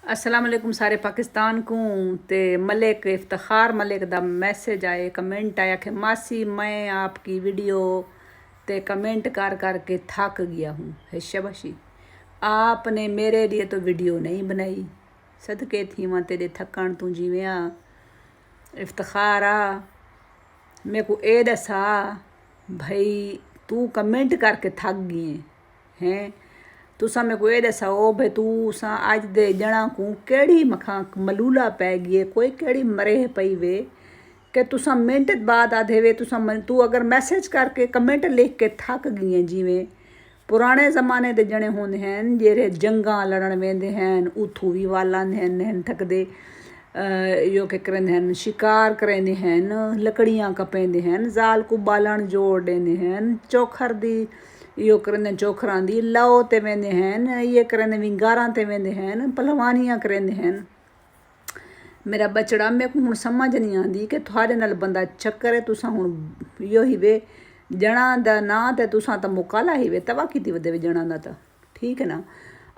अस्सलाम वालेकुम सारे पाकिस्तान को। ते मलिक इफ्तिखार मलिक दा मैसेज आए, कमेंट आया कि मासी मैं आपकी वीडियो ते कमेंट कर कर के थक गया हूँ। है शबाशी, आपने मेरे लिए तो वीडियो नहीं बनाई, सदके थी वहाँ तेरे थकन तू जिवें आ। इफ्तिखार आ मेरे को ए दसा भाई तू कमेंट करके थक गई हैं। तुसा मेरे को ये दसाओ भाई तुसा अज दे जना को केड़ी मखा मलूला पै गई है, कोई केड़ी मरे पई वे कि तुसा मिनट बाद आधे वे तू अगर मैसेज करके कमेंट लिख के थक गई है। जिमें पुराने ज़माने दे जने होंदे हैं जेरे जंगा लड़न वेंदे हैं, उथू भी वालांदे हैं थकदे, यो के करेंदे हैं शिकार करेंदे हैं, लकड़ियाँ कपेंदे हैं, जाल को बालन जोड़ देंदे हैं, चोखर दी यो करेंदे चोखरां दी लौ ते वेंदे हैं, ये करेंदे विंगारां ते वेंदे हैं, पहलवानियां करेंदे हैं। मेरा बचड़ा मेरे को हुण समझ नहीं आती कि थोड़े नाल बंदा चक्कर है। तुसा हुण यो ही वे जना दा ना ते तुसा तो मुकाला ही वे तवा की वदे जना दा तो ठीक है ना।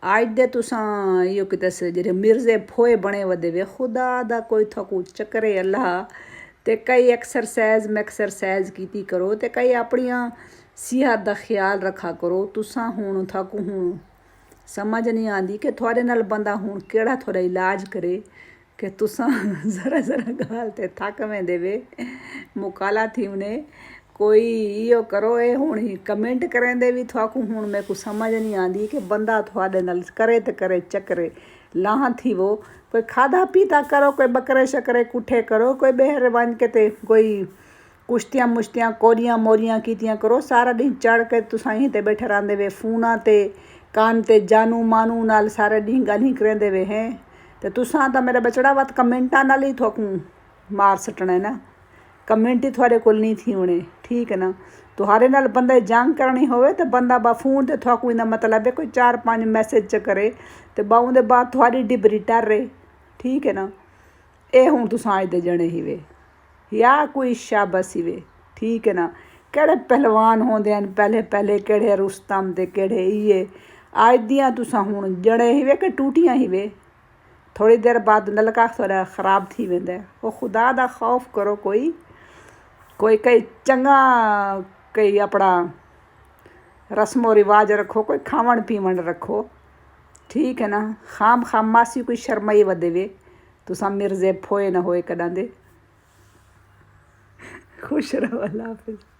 अज दे तुसा यो किते जेरे मिर्जे फोए बने वदे वे खुदा दा कोई थकू चक्कर है अल्लाह। ते कई एक्सरसाइज मैक्सरसाइज कीती करो ते कई अपनियां सेहत का ख्याल रखा करो। तुसा हुण थकू हुण समझ नहीं आती कि थोड़े नाल बंदा हुण केड़ा थोड़ा इलाज करे कि तुसा जरा जरा गाल ते थक में देवे मुकाला थी उन्हें कोई यो करो। ये हुण ही कमेंट करें दे भी थकू हुण मेरे को समझ नहीं आती कि बंदा थोड़े नाल करे तो करे चक्करे लाह थी वो कोई खाधा पीता करो, कोई बकरे शकरे कुठे करो, कोई बेहर बन के ते कोई कुश्तियाँ मुश्तियाँ कोरियां मोरियां कीतियां करो। सारा दिन चढ़ के तुसा यहीं ते बैठे रहंदे वे फोना ते कान ते जानू मानू नाल सारा दिन गल ही करेंदे वे हैं। ते तुसा तो मेरा बचड़ा वत कमेंटा नाल ही थोकू मार सटना है ना, कमेंट ही थोड़े कोल नहीं थी होने ठीक है ना। तुहारे नाल बंदा जंग करनी होवे तो बंदा बा फोन ते थोकू इंदा मतलब है कोई 4-5 मैसेज च करे ते बाऊ दे बाद थोड़ी डिबरी टर्रे ठीक है ना। ये हुण तुसा अज दे जने ही वे या कोई शाबश ही वे ठीक है ना। केड़े पहलवान होंदे हैं पहले पहले, केड़े रुस्तम ते केड़े इये अज दियां तुसा हुण जड़े ही वे कि टूटियां ही वे। थोड़ी देर बाद नलका थोड़ा ख़राब थी वेंदा है। वो खुदा दा खौफ करो, कोई कोई कई चंगा कई अपना रस्मो रिवाज रखो, कोई खावण पीवण रखो ठीक है ना। खाम मासी कोई शर्माई वदे वे तुसा मिर्जे फोए ना होए कदां दे। खुश रहो, अल्लाह हाफिज़।